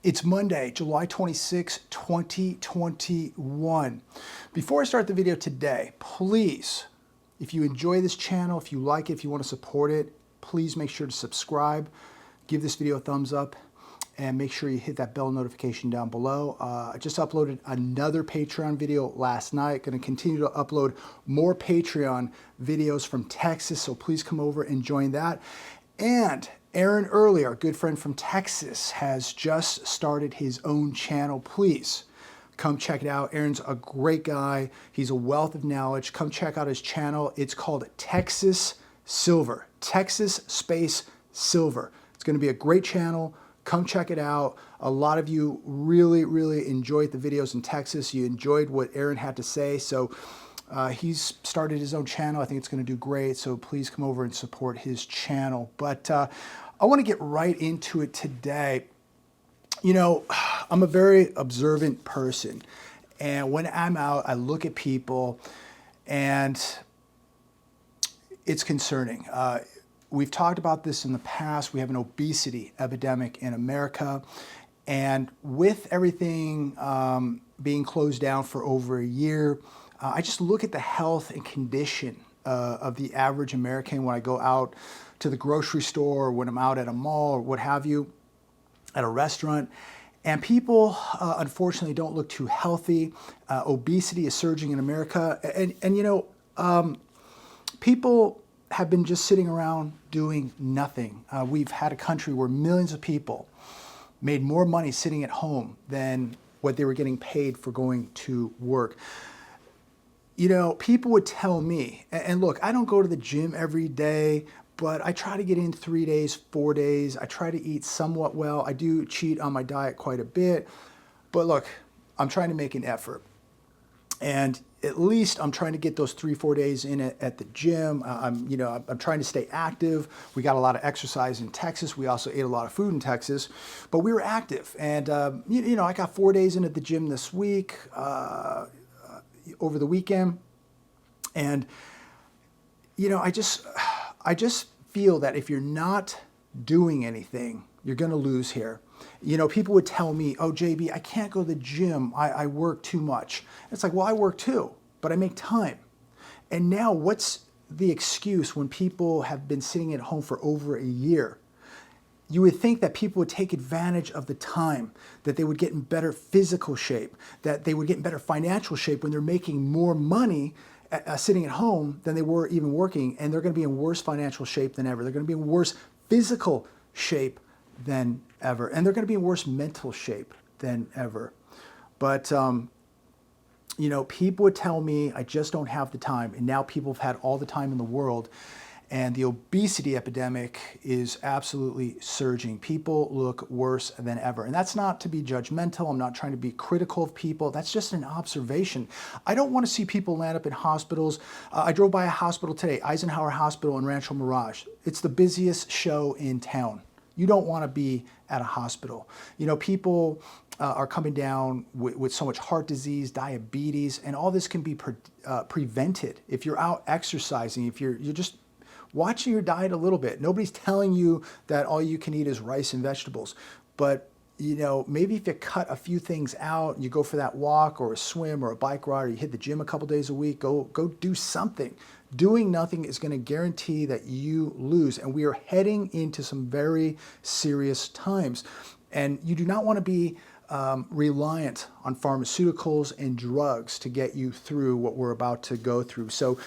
It's Monday, July 26, 2021. Before I start the video today, please, if you enjoy this channel, if you like it, if you want to support it, please make sure to subscribe, give this video a thumbs up, and make sure you hit that bell notification down below. I just uploaded another Patreon video last night. Going to continue to upload more Patreon videos from Texas, so please come over and join that. And Aaron Early, our good friend from Texas, has just started his own channel. Please come check it out. Aaron's a great guy. He's a wealth of knowledge. Come check out his channel. It's called Texas Silver. Texas space Silver. It's going to be a great channel. Come check it out. A lot of you really enjoyed the videos in Texas. You enjoyed what Aaron had to say. So he's started his own channel. I think it's going to do great. So please come over and support his channel. But I want to get right into it today. You know, I'm a very observant person. And when I'm out, I look at people and it's concerning. We've talked about this in the past. We have an obesity epidemic in America. And with everything being closed down for over a year, I just look at the health and condition of the average American when I go out to the grocery store, or when I'm out at a mall or what have you, at a restaurant. And people, unfortunately, don't look too healthy. Obesity is surging in America. And you know, people have been just sitting around doing nothing. We've had a country where millions of people made more money sitting at home than what they were getting paid for going to work. You know, people would tell me, and look, I don't go to the gym every day, but I try to get in 3 days, 4 days. I try to eat somewhat well. I do cheat on my diet quite a bit. But look, I'm trying to make an effort. And at least I'm trying to get those 3-4 days in at the gym. I'm trying to stay active. We got a lot of exercise in Texas. We also ate a lot of food in Texas, but we were active. And I got 4 days in at the gym this week, over the weekend. And I just feel that if you're not doing anything, you're going to lose here. You know, people would tell me, oh, JB, I can't go to the gym. I work too much. It's like, well, I work too, but I make time. And now what's the excuse when people have been sitting at home for over a year? You would think that people would take advantage of the time, that they would get in better physical shape, that they would get in better financial shape when they're making more money sitting at home than they were even working, and they're going to be in worse financial shape than ever. They're going to be in worse physical shape than ever, and they're going to be in worse mental shape than ever. But people would tell me I just don't have the time, and now people have had all the time in the world, and the obesity epidemic is absolutely surging. People look worse than ever. And that's not to be judgmental. I'm not trying to be critical of people. That's just an observation. I don't want to see people land up in hospitals. I drove by a hospital today, Eisenhower Hospital in Rancho Mirage. It's the busiest show in town. You don't want to be at a hospital. You know, people are coming down with so much heart disease, diabetes, and all this can be prevented if you're out exercising, if you're just watching your diet a little bit. Nobody's telling you that all you can eat is rice and vegetables. But, maybe if you cut a few things out, you go for that walk or a swim or a bike ride, or you hit the gym a couple days a week, go do something. Doing nothing is going to guarantee that you lose. And we are heading into some very serious times. And you do not want to be reliant on pharmaceuticals and drugs to get you through what we're about to go through. So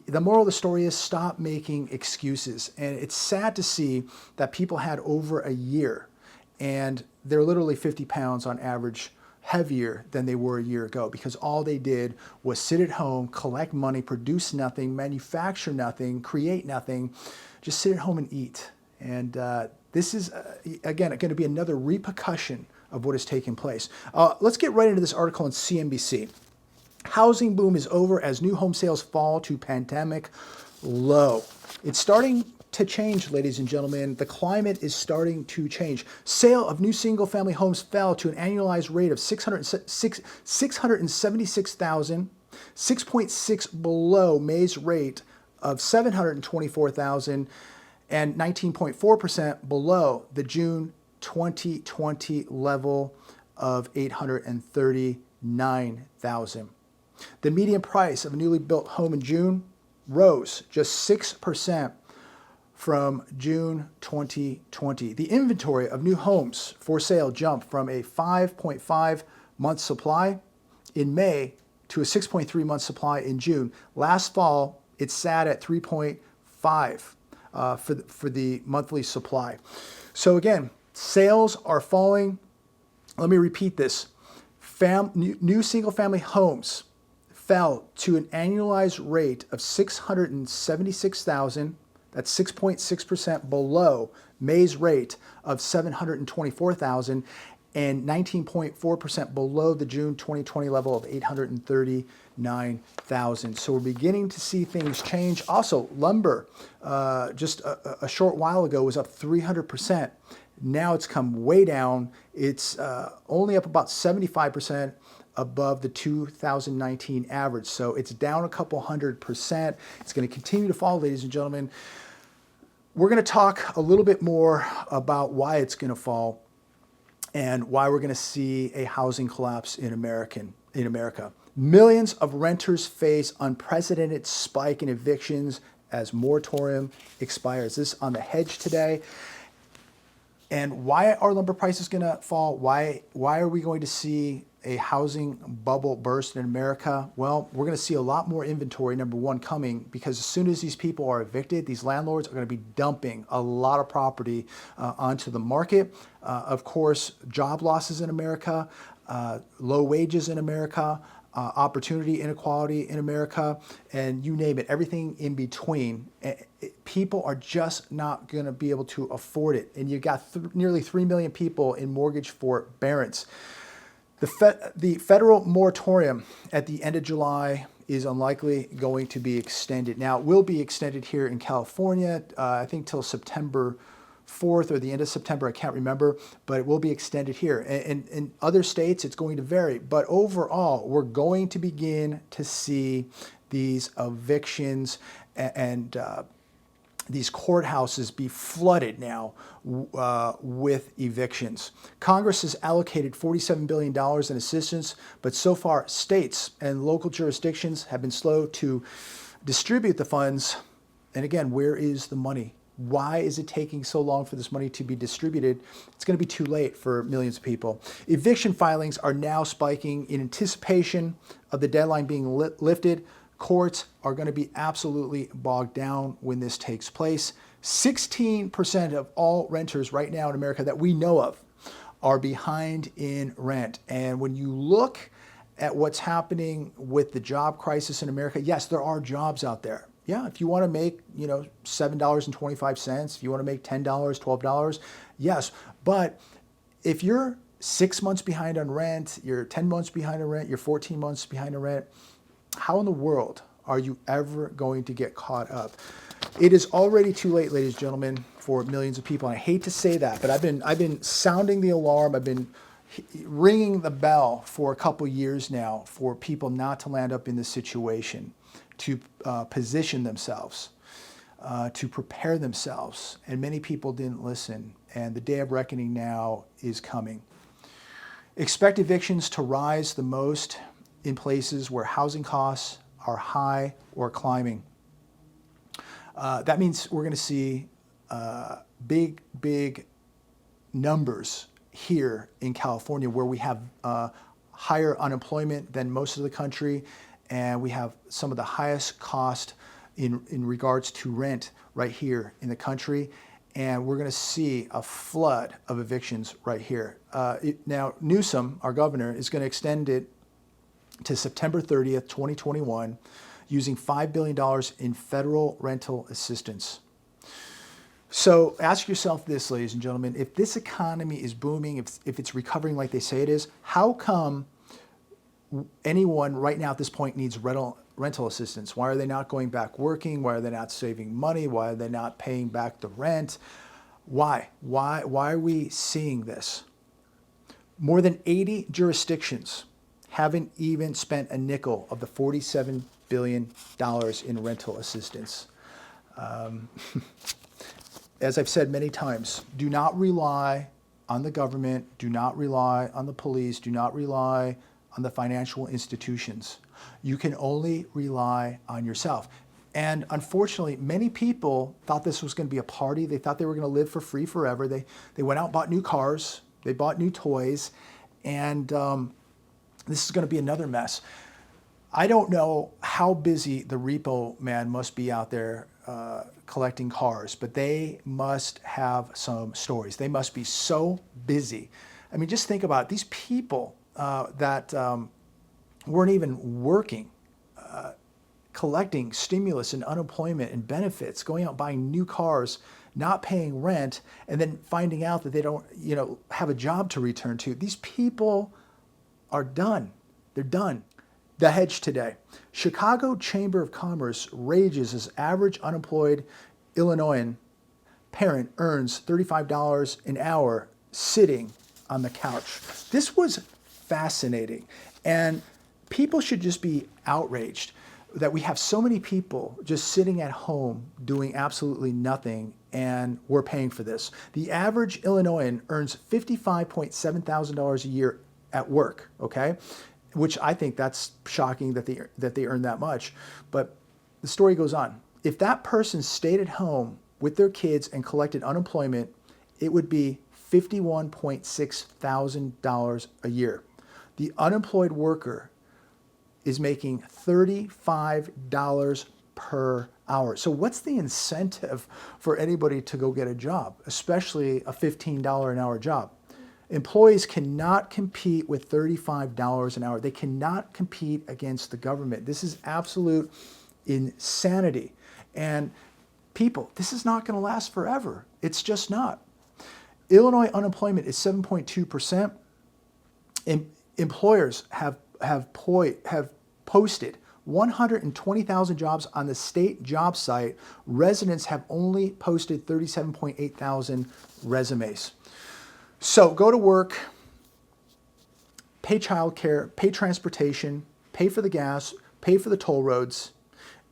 the moral of the story is stop making excuses. And it's sad to see that people had over a year and they're literally 50 pounds on average heavier than they were a year ago, because all they did was sit at home, collect money, produce nothing, manufacture nothing, create nothing, just sit at home and eat. And this is, again, going to be another repercussion of what has taken place. Let's get right into this article on CNBC. Housing boom is over as new home sales fall to pandemic low. It's starting to change, ladies and gentlemen. The climate is starting to change. Sale of new single-family homes fell to an annualized rate of 676,000, 6.6 below May's rate of 724,000, and 19.4% below the June 2020 level of 839,000. The median price of a newly built home in June rose just 6% from June 2020. The inventory of new homes for sale jumped from a 5.5 month supply in May to a 6.3 month supply in June. Last fall, it sat at 3.5 for the monthly supply. So again, sales are falling. Let me repeat this. New single-family homes fell to an annualized rate of 676,000. That's 6.6% below May's rate of 724,000 and 19.4% below the June 2020 level of 839,000. So we're beginning to see things change. Also, lumber just a short while ago was up 300%. Now it's come way down. It's only up about 75% above the 2019 average. So it's down a couple 100%. It's going to continue to fall, ladies and gentlemen. We're going to talk a little bit more about why it's going to fall and why we're going to see a housing collapse in America. Millions of renters face unprecedented spike in evictions as moratorium expires. This is on the Hedge today. And why are lumber prices going to fall? Why are we going to see a housing bubble burst in America? Well, we're going to see a lot more inventory, number one, coming, because as soon as these people are evicted, these landlords are going to be dumping a lot of property onto the market. Of course, job losses in America, low wages in America, opportunity inequality in America, and you name it, everything in between. People are just not going to be able to afford it. And you've got nearly 3 million people in mortgage forbearance. The federal moratorium at the end of July is unlikely going to be extended. Now, it will be extended here in California, I think till September 4th or the end of September, I can't remember, but it will be extended here. And in other states, it's going to vary. But overall, we're going to begin to see these evictions and these courthouses be flooded now with evictions. Congress has allocated $47 billion in assistance, but so far states and local jurisdictions have been slow to distribute the funds. And again, where is the money? Why is it taking so long for this money to be distributed? It's going to be too late for millions of people. Eviction filings are now spiking in anticipation of the deadline being lifted. Courts are going to be absolutely bogged down when this takes place. 16% of all renters right now in America that we know of are behind in rent. And when you look at what's happening with the job crisis in America, yes, there are jobs out there. Yeah, if you want to make, $7.25, if you want to make $10, $12, yes. But if you're 6 months behind on rent, you're 10 months behind on rent, you're 14 months behind on rent, how in the world are you ever going to get caught up? It is already too late, ladies and gentlemen, for millions of people. And I hate to say that, but I've been sounding the alarm. I've been ringing the bell for a couple years now for people not to land up in this situation, to position themselves, to prepare themselves. And many people didn't listen. And the day of reckoning now is coming. Expect evictions to rise the most in places where housing costs are high or climbing. That means we're going to see big numbers here in California, where we have higher unemployment than most of the country, and we have some of the highest cost in regards to rent right here in the country. And we're going to see a flood of evictions right here. Now, Newsom, our governor, is going to extend it to September 30th, 2021, using $5 billion in federal rental assistance. So ask yourself this, ladies and gentlemen, if this economy is booming, if it's recovering like they say it is, how come anyone right now at this point needs rental assistance? Why are they not going back working? Why are they not saving money? Why are they not paying back the rent? Why are we seeing this? More than 80 jurisdictions haven't even spent a nickel of the $47 billion in rental assistance. As I've said many times, do not rely on the government. Do not rely on the police. Do not rely on the financial institutions. You can only rely on yourself. And unfortunately, many people thought this was going to be a party. They thought they were going to live for free forever. They went out and bought new cars. They bought new toys. And this is going to be another mess. I don't know how busy the repo man must be out there collecting cars, but they must have some stories. They must be so busy. I mean, just think about it. These people that weren't even working, collecting stimulus and unemployment and benefits, going out buying new cars, not paying rent, and then finding out that they don't, have a job to return to. These people are done. They're done. The hedge today. Chicago Chamber of Commerce rages as average unemployed Illinoisan parent earns $35 an hour sitting on the couch. This was fascinating. And people should just be outraged that we have so many people just sitting at home doing absolutely nothing, and we're paying for this. The average Illinoisan earns $55,700 a year at work, okay? Which I think that's shocking that they earn that much. But the story goes on. If that person stayed at home with their kids and collected unemployment, it would be $51.6 thousand a year. The unemployed worker is making $35 per hour. So what's the incentive for anybody to go get a job, especially a $15 an hour job? Employees cannot compete with $35 an hour. They cannot compete against the government. This is absolute insanity. And people, this is not going to last forever. It's just not. Illinois unemployment is 7.2%. Employers have posted 120,000 jobs on the state job site. Residents have only posted 37.8 thousand resumes. So go to work, pay childcare, pay transportation, pay for the gas, pay for the toll roads,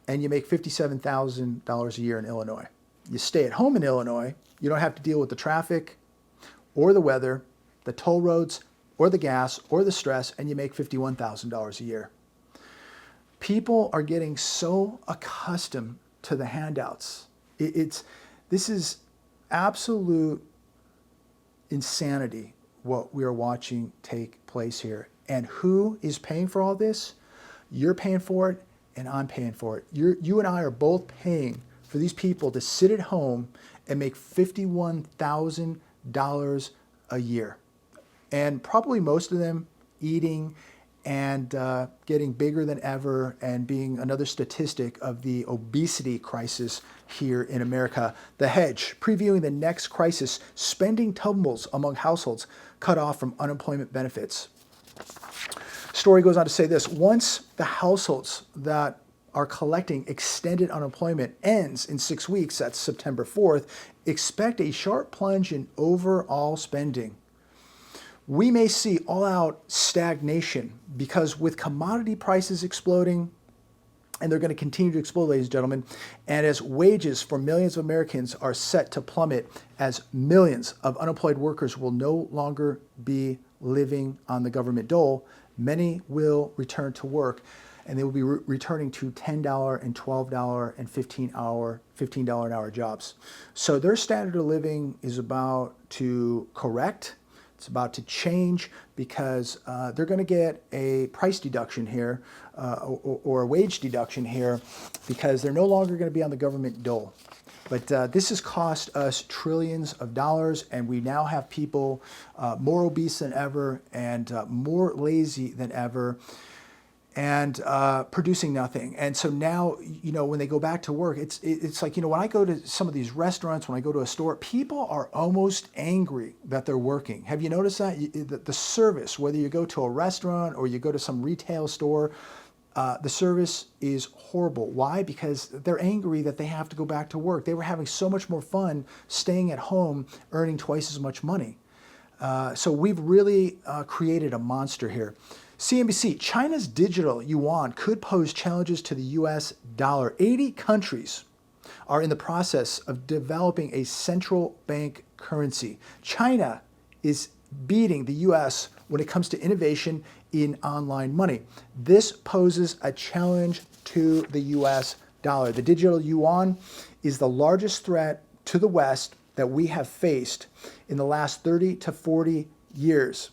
and you make $57,000 a year in Illinois. You stay at home in Illinois, you don't have to deal with the traffic or the weather, the toll roads or the gas or the stress, and you make $51,000 a year. People are getting so accustomed to the handouts. This is absolute insanity what we are watching take place here. And who is paying for all this? You're paying for it, and I'm paying for it. You and I are both paying for these people to sit at home and make $51,000 a year. And probably most of them eating and getting bigger than ever, and being another statistic of the obesity crisis here in America. The Hedge, previewing the next crisis, spending tumbles among households cut off from unemployment benefits. Story goes on to say this: once the households that are collecting extended unemployment ends in 6 weeks, that's September 4th, expect a sharp plunge in overall spending. We may see all-out stagnation, because with commodity prices exploding, and they're going to continue to explode, ladies and gentlemen, and as wages for millions of Americans are set to plummet, as millions of unemployed workers will no longer be living on the government dole, many will return to work, and they will be returning to $10 and $12 and $15 an hour jobs. So their standard of living is about to correct. It's about to change, because they're going to get a price deduction here or a wage deduction here, because they're no longer going to be on the government dole. But this has cost us trillions of dollars, and we now have people more obese than ever and more lazy than ever, and producing nothing. And so now, when they go back to work, it's like, when I go to some of these restaurants, when I go to a store, people are almost angry that they're working. Have you noticed that? The service, whether you go to a restaurant or you go to some retail store, the service is horrible. Why? Because they're angry that they have to go back to work. They were having so much more fun staying at home, earning twice as much money. So we've really created a monster here. CNBC, China's digital yuan could pose challenges to the US dollar. 80 countries are in the process of developing a central bank currency. China is beating the US when it comes to innovation in online money. This poses a challenge to the US dollar. The digital yuan is the largest threat to the West that we have faced in the last 30 to 40 years,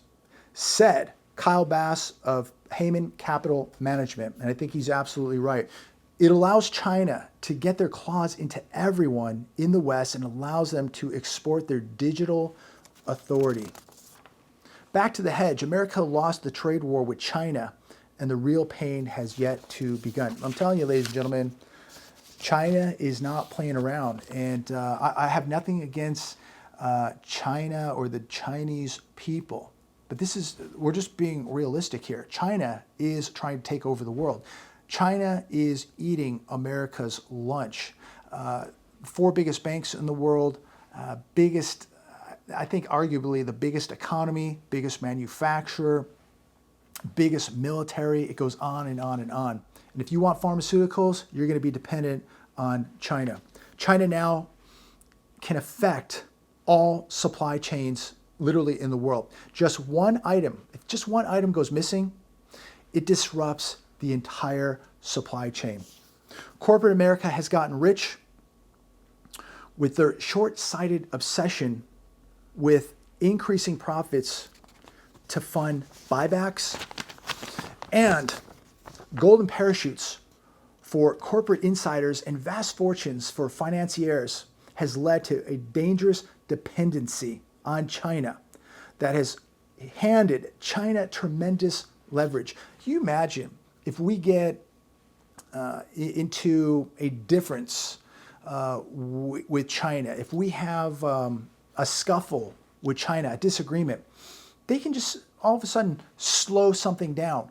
said Kyle Bass of Heyman Capital Management. And I think he's absolutely right. It allows China to get their claws into everyone in the West and allows them to export their digital authority. Back to the hedge. America lost the trade war with China, and the real pain has yet to begin. I'm telling you, ladies and gentlemen, China is not playing around. And I have nothing against China or the Chinese people. But we're just being realistic here. China is trying to take over the world. China is eating America's lunch. 4 biggest banks in the world, biggest, I think arguably the biggest economy, biggest manufacturer, biggest military. It goes on and on and on. And if you want pharmaceuticals, you're going to be dependent on China. China now can affect all supply chains literally in the world. If just one item goes missing, it disrupts the entire supply chain. Corporate America has gotten rich with their short-sighted obsession with increasing profits to fund buybacks and golden parachutes for corporate insiders and vast fortunes for financiers has led to a dangerous dependency on China that has handed China tremendous leverage. Can you imagine if we get into a difference with China, if we have a scuffle with China, a disagreement, they can just all of a sudden slow something down.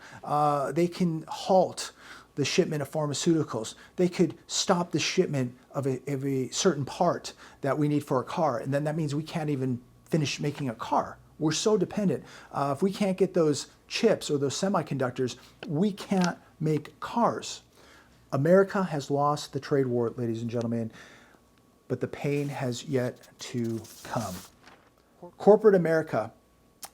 They can halt the shipment of pharmaceuticals. They could stop the shipment of a certain part that we need for a car. And then that means we can't even finish making a car. We're so dependent. If we can't get those chips or those semiconductors, we can't make cars. America has lost the trade war, ladies and gentlemen, but the pain has yet to come. Corporate America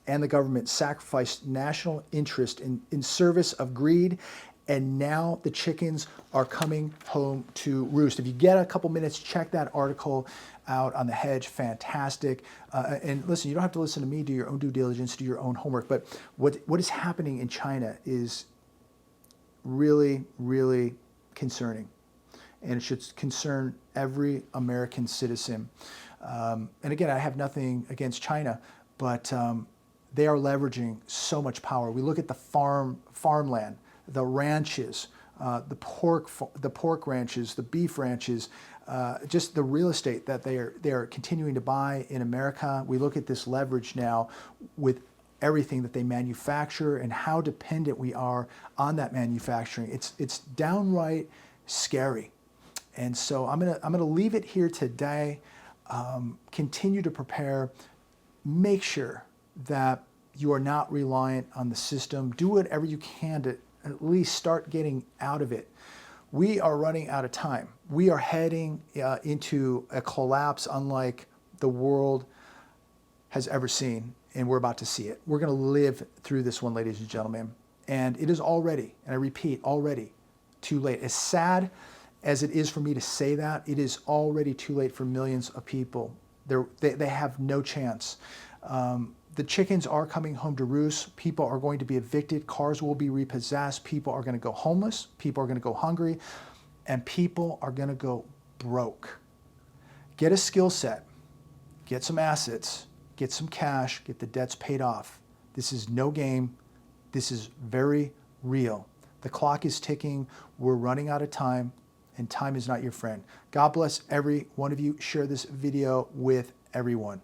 and the government sacrificed national interest in service of greed, and now the chickens are coming home to roost. If you get a couple minutes, check that article out on the hedge. Fantastic. And listen, you don't have to listen to me. Do your own due diligence, do your own homework. But what is happening in China is really, really concerning. And it should concern every American citizen. And again, I have nothing against China, but they are leveraging so much power. We look at the farmland, the ranches, the pork ranches, the beef ranches, just the real estate that they are continuing to buy in America. We look at this leverage now with everything that they manufacture and how dependent we are on that manufacturing. It's downright scary. And so I'm gonna leave it here today. Continue to prepare. Make sure that you are not reliant on the system. Do whatever you can to at least start getting out of it. We are running out of time. We are heading into a collapse unlike the world has ever seen, and we're about to see it. We're going to live through this one, ladies and gentlemen. And it is already, and I repeat, already too late. As sad as it is for me to say that, it is already too late for millions of people. They have no chance. The chickens are coming home to roost. People are going to be evicted. Cars will be repossessed. People are going to go homeless. People are going to go hungry. And people are going to go broke. Get a skill set. Get some assets. Get some cash. Get the debts paid off. This is no game. This is very real. The clock is ticking. We're running out of time. And time is not your friend. God bless every one of you. Share this video with everyone.